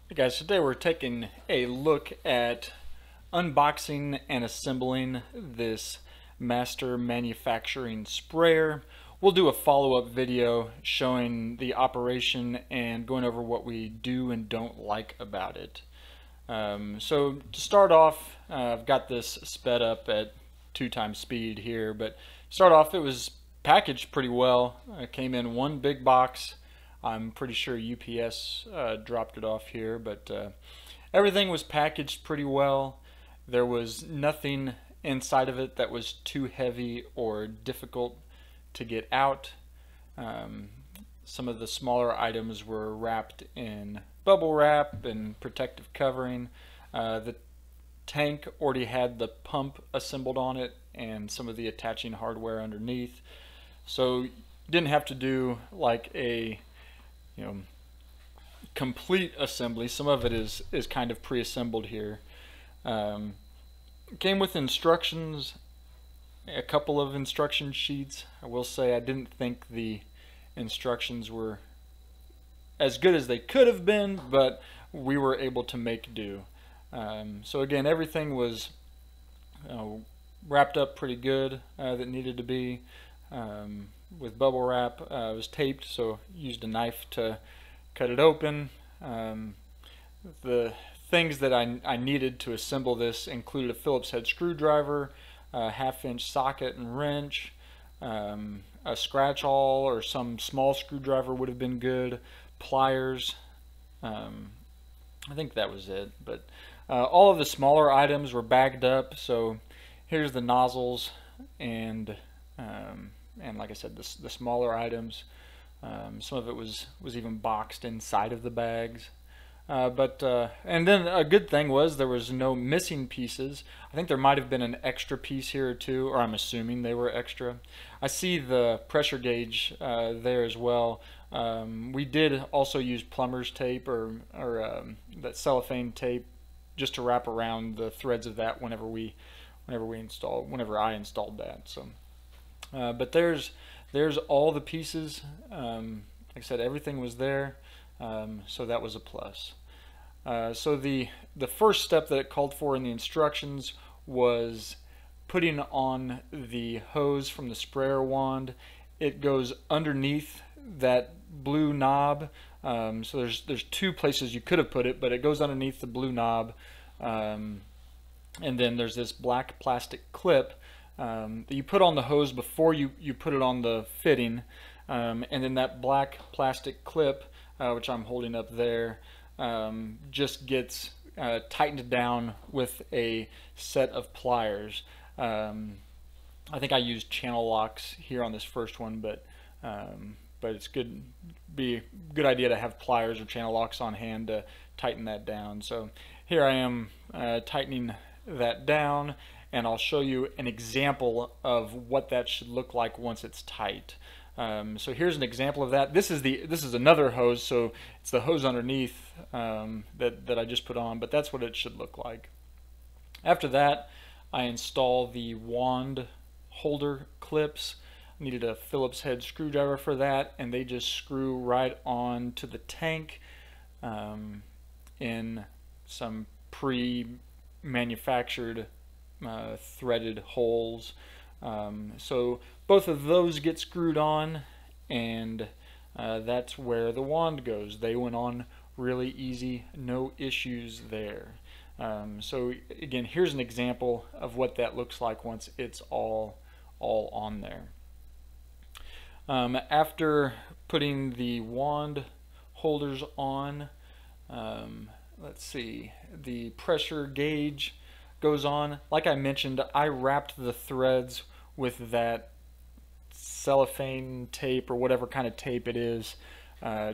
Hey guys, today we're taking a look at unboxing and assembling this master manufacturing sprayer. We'll do a follow-up video showing the operation and going over what we do and don't like about it. So to start off, I've got this sped up at 2x speed here, but start off it was packaged pretty well. It came in one big box. I'm pretty sure UPS dropped it off here, but everything was packaged pretty well. There was nothing inside of it that was too heavy or difficult to get out. Some of the smaller items were wrapped in bubble wrap and protective covering. The tank already had the pump assembled on it and some of the attaching hardware underneath. So you didn't have to do like a complete assembly. Some of it is kind of pre-assembled here. Came with instructions, a couple of instruction sheets. I will say I didn't think the instructions were as good as they could have been, but we were able to make do. So again, everything was wrapped up pretty good that needed to be. With bubble wrap. It was taped, so used a knife to cut it open. The things that I needed to assemble this included a Phillips head screwdriver, a 1/2-inch socket and wrench, a scratch awl or some small screwdriver would have been good, pliers. I think that was it, but all of the smaller items were bagged up. So here's the nozzles and like I said, the smaller items. Some of it was even boxed inside of the bags. And then a good thing was there was no missing pieces. I think there might have been an extra piece here or two, or I'm assuming they were extra. I see the pressure gauge there as well. We did also use plumber's tape or that cellophane tape just to wrap around the threads of that whenever I installed that. So. But there's all the pieces. Like I said, everything was there, so that was a plus. So the first step that it called for in the instructions was putting on the hose from the sprayer wand. It goes underneath that blue knob. So there's two places you could have put it, but it goes underneath the blue knob. And then there's this black plastic clip that you put on the hose before you put it on the fitting, and then that black plastic clip, which I'm holding up there, just gets tightened down with a set of pliers. I think I used channel locks here on this first one, but it's be a good idea to have pliers or channel locks on hand to tighten that down. So here I am tightening that down, and I'll show you an example of what that should look like once it's tight. So here's an example of that. This is another hose, so it's the hose underneath that I just put on, but that's what it should look like. After that, I install the wand holder clips. I needed a Phillips head screwdriver for that, and they just screw right on to the tank in some pre-manufactured threaded holes. So both of those get screwed on, and that's where the wand goes. They went on really easy, no issues there. So again, here's an example of what that looks like once it's all on there. After putting the wand holders on, let's see, the pressure gauge goes on. Like I mentioned, I wrapped the threads with that cellophane tape or whatever kind of tape it is,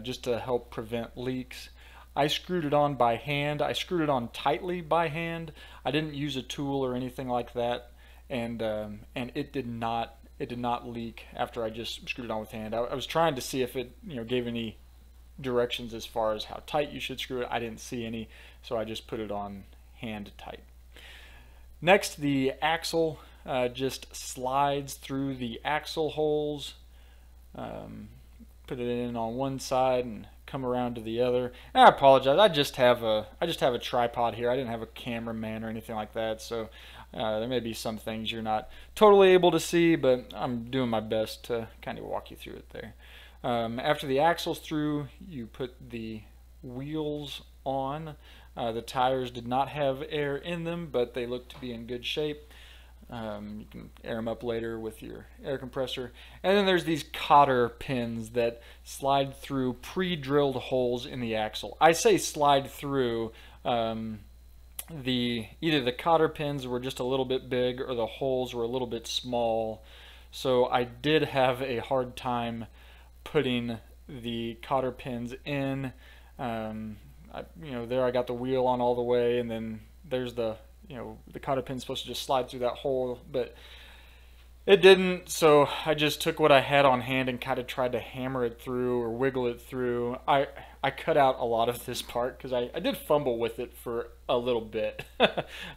just to help prevent leaks. I screwed it on by hand. I screwed it on tightly by hand. I didn't use a tool or anything like that, and it did not leak after I just screwed it on with hand. I was trying to see if it gave any directions as far as how tight you should screw it. I didn't see any, so I just put it on hand tight. Next, the axle just slides through the axle holes. Put it in on one side and come around to the other. And I apologize. I just have a tripod here. I didn't have a cameraman or anything like that, so there may be some things you're not totally able to see, but I'm doing my best to kind of walk you through it there. After the axle's through, you put the wheels on. The tires did not have air in them, but they look to be in good shape. You can air them up later with your air compressor. And then there's these cotter pins that slide through pre-drilled holes in the axle. I say slide through. Either the cotter pins were just a little bit big or the holes were a little bit small. So I did have a hard time putting the cotter pins in. There I got the wheel on all the way, and then there's the cotter pin's supposed to just slide through that hole, but it didn't, so I just took what I had on hand and kind of tried to hammer it through or wiggle it through. I cut out a lot of this part because I did fumble with it for a little bit,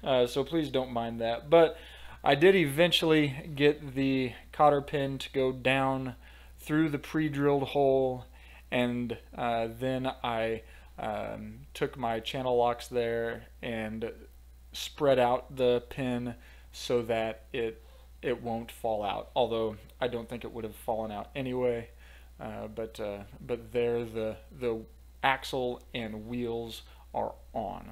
so please don't mind that. But I did eventually get the cotter pin to go down through the pre-drilled hole, and then I took my channel locks there and spread out the pin so that it won't fall out, although I don't think it would have fallen out anyway. But there the axle and wheels are on.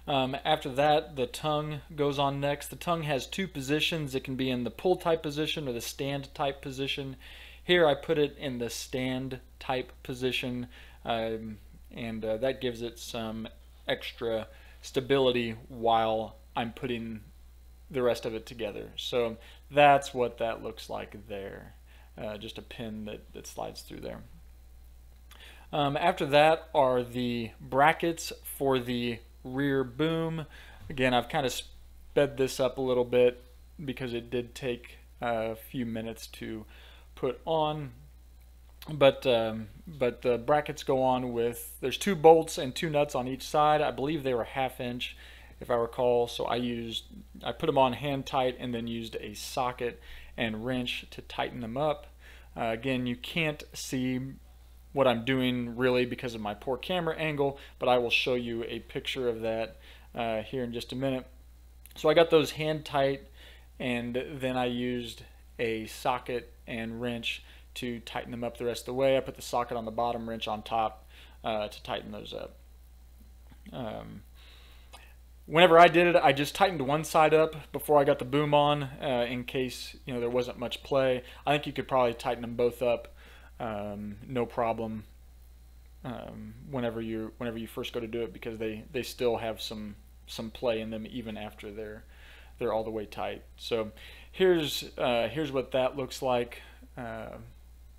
After that, the tongue goes on next. The tongue has two positions. It can be in the pull type position or the stand type position. Here I put it in the stand type position, and that gives it some extra stability while I'm putting the rest of it together. So that's what that looks like there. Just a pin that slides through there. After that are the brackets for the rear boom. Again, I've kind of sped this up a little bit because it did take a few minutes to put on. But the brackets go on with, there's 2 bolts and 2 nuts on each side. I believe they were 1/2 inch, if I recall. So I put them on hand tight and then used a socket and wrench to tighten them up. Again, you can't see what I'm doing really because of my poor camera angle, but I will show you a picture of that here in just a minute. So I got those hand tight, and then I used a socket and wrench to tighten them up the rest of the way. I put the socket on the bottom, wrench on top to tighten those up. Whenever I did it, I just tightened one side up before I got the boom on, in case there wasn't much play. I think you could probably tighten them both up, no problem. Whenever you first go to do it, because they still have some play in them even after they're all the way tight. So here's what that looks like.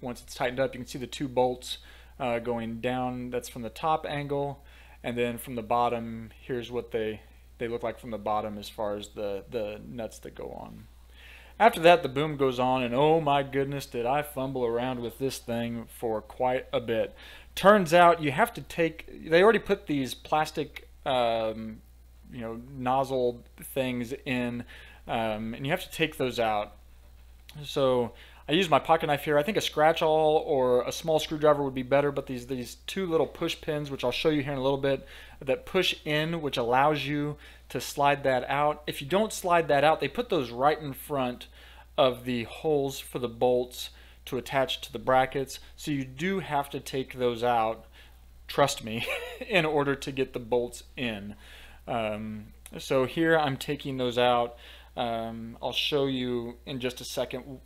Once it's tightened up, you can see the 2 bolts going down. That's from the top angle, and then from the bottom, here's what they look like from the bottom as far as the nuts that go on. After that, the boom goes on, and oh my goodness, did I fumble around with this thing for quite a bit. Turns out you have to take, they already put these plastic nozzle things in, and you have to take those out. So I use my pocket knife here. I think a scratch awl or a small screwdriver would be better, but these 2 little push pins, which I'll show you here in a little bit, that push in, which allows you to slide that out. If you don't slide that out, they put those right in front of the holes for the bolts to attach to the brackets, so you do have to take those out, trust me, in order to get the bolts in. So here I'm taking those out. I'll show you in just a second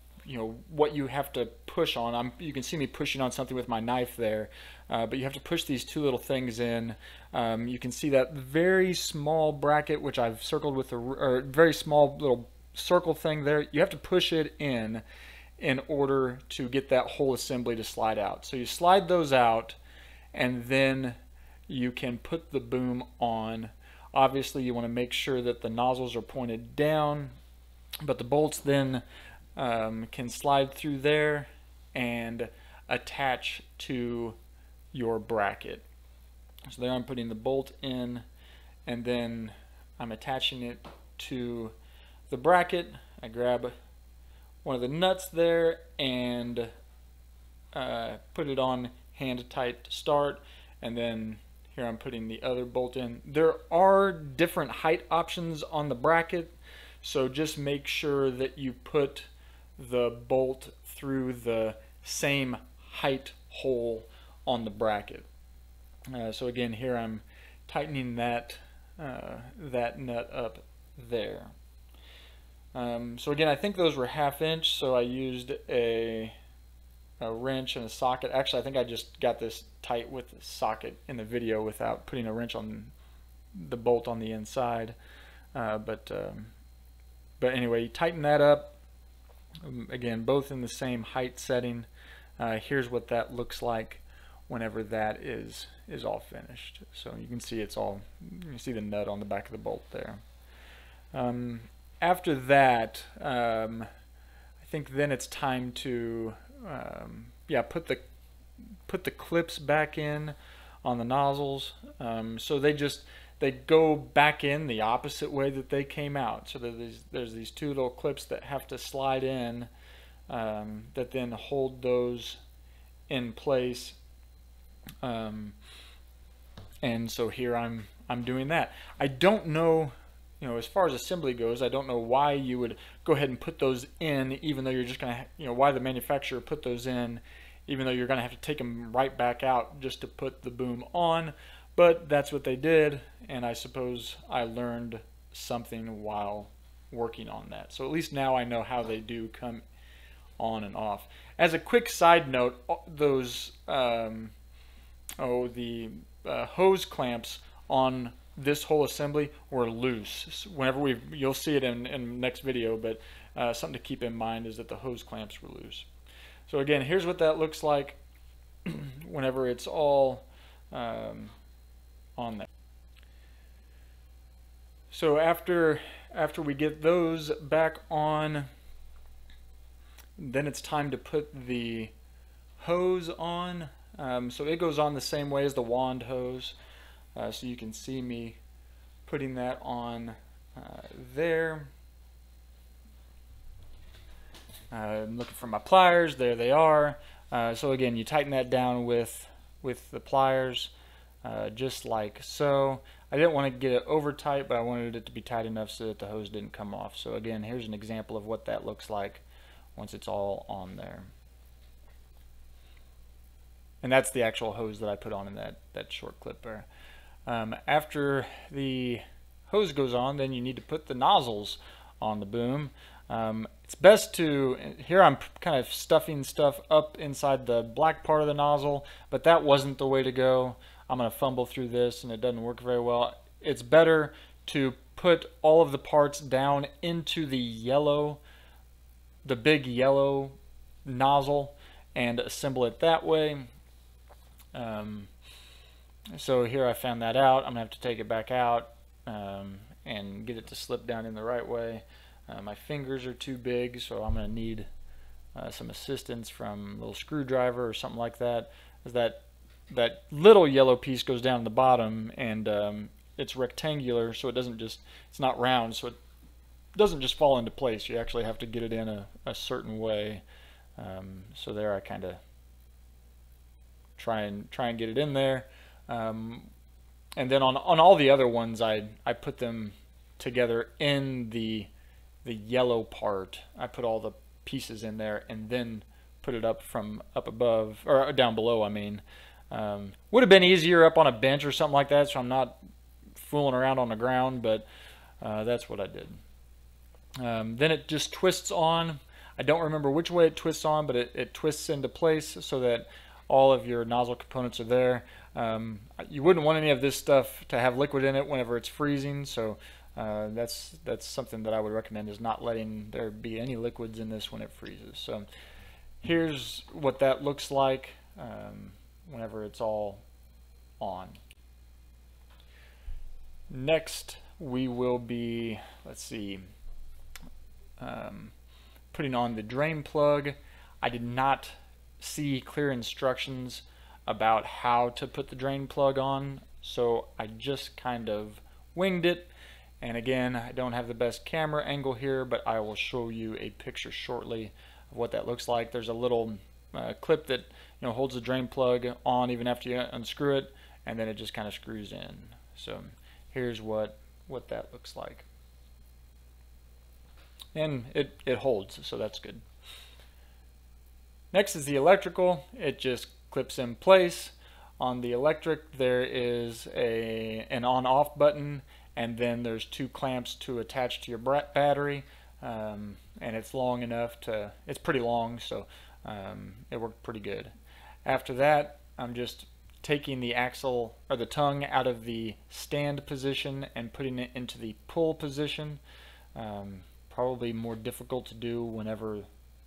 what you have to push on. You can see me pushing on something with my knife there, but you have to push these 2 little things in. You can see that very small bracket, which I've circled with a very small little circle thing there. You have to push it in order to get that whole assembly to slide out. So you slide those out, and then you can put the boom on. Obviously, you want to make sure that the nozzles are pointed down, but the bolts then can slide through there and attach to your bracket. So there I'm putting the bolt in, and then I'm attaching it to the bracket. I grab one of the nuts there and put it on hand tight to start, and then here I'm putting the other bolt in. There are different height options on the bracket, so just make sure that you put the bolt through the same height hole on the bracket. So again, here I'm tightening that that nut up there. So again, I think those were 1/2 inch, so I used a wrench and a socket. Actually, I think I just got this tight with the socket in the video without putting a wrench on the bolt on the inside. But anyway, you tighten that up. Again, both in the same height setting. Here's what that looks like whenever that is all finished. So you can see it's all, you can see the nut on the back of the bolt there. After that, I think then it's time to put the clips back in on the nozzles. So they go back in the opposite way that they came out. So there's these two little clips that have to slide in that then hold those in place. And so here I'm doing that. I don't know, as far as assembly goes, I don't know why you would go ahead and put those in, even though you're just gonna, why the manufacturer put those in, even though you're gonna have to take them right back out just to put the boom on. But that's what they did, and I suppose I learned something while working on that. So at least now I know how they do come on and off. As a quick side note, those hose clamps on this whole assembly were loose. Whenever you'll see it in the next video, but something to keep in mind is that the hose clamps were loose. So again, here's what that looks like whenever it's all on there. So after we get those back on, then it's time to put the hose on. So it goes on the same way as the wand hose. So you can see me putting that on there. I'm looking for my pliers. There they are. So again, you tighten that down with the pliers, just like so. I didn't want to get it over tight, but I wanted it to be tight enough so that the hose didn't come off. So again, here's an example of what that looks like once it's all on there. And that's the actual hose that I put on in that short clip there. After the hose goes on, then you need to put the nozzles on the boom. It's best to, here I'm kind of stuffing stuff up inside the black part of the nozzle, but that wasn't the way to go. I'm going to fumble through this and it doesn't work very well. It's better to put all of the parts down into the big yellow nozzle and assemble it that way. So here I found that out. I'm gonna have to take it back out and get it to slip down in the right way. My fingers are too big, so I'm gonna need some assistance from a little screwdriver or something like that. That little yellow piece goes down the bottom, and it's rectangular, so it's not round, so it doesn't just fall into place. You actually have to get it in a certain way. So there I kind of try and get it in there. And then on all the other ones, I put them together in the yellow part. I put all the pieces in there and then put it up from up above, or down below, I mean. Would have been easier up on a bench or something like that, so I'm not fooling around on the ground, but that's what I did. Then it just twists on. I don't remember which way it twists on, but it twists into place so that all of your nozzle components are there. You wouldn't want any of this stuff to have liquid in it whenever it's freezing, so that's something that I would recommend, is not letting there be any liquids in this when it freezes. So here's what that looks like whenever it's all on. Next we will be, let's see, putting on the drain plug. I did not see clear instructions about how to put the drain plug on, so I just kind of winged it. And again, I don't have the best camera angle here, but I will show you a picture shortly of what that looks like. There's a little clip that holds the drain plug on even after you unscrew it, and then it just kind of screws in. So here's what that looks like, and it holds, so that's good. Next is the electrical. It just clips in place. On the electric, there is an on-off button, and then there's 2 clamps to attach to your battery, and it's long enough to, it's pretty long, so it worked pretty good. After that, I'm just taking the axle or the tongue out of the stand position and putting it into the pull position. Probably more difficult to do whenever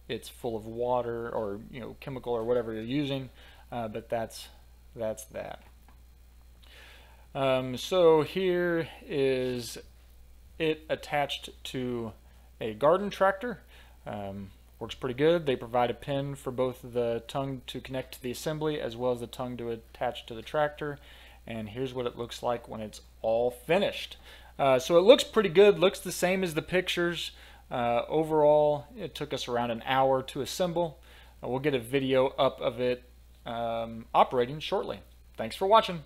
it's full of water or chemical or whatever you're using, but that's that. So here is it attached to a garden tractor. Works pretty good. They provide a pin for both the tongue to connect to the assembly as well as the tongue to attach to the tractor. And here's what it looks like when it's all finished. So it looks pretty good, looks the same as the pictures. Overall, it took us around an hour to assemble. We'll get a video up of it operating shortly. Thanks for watching.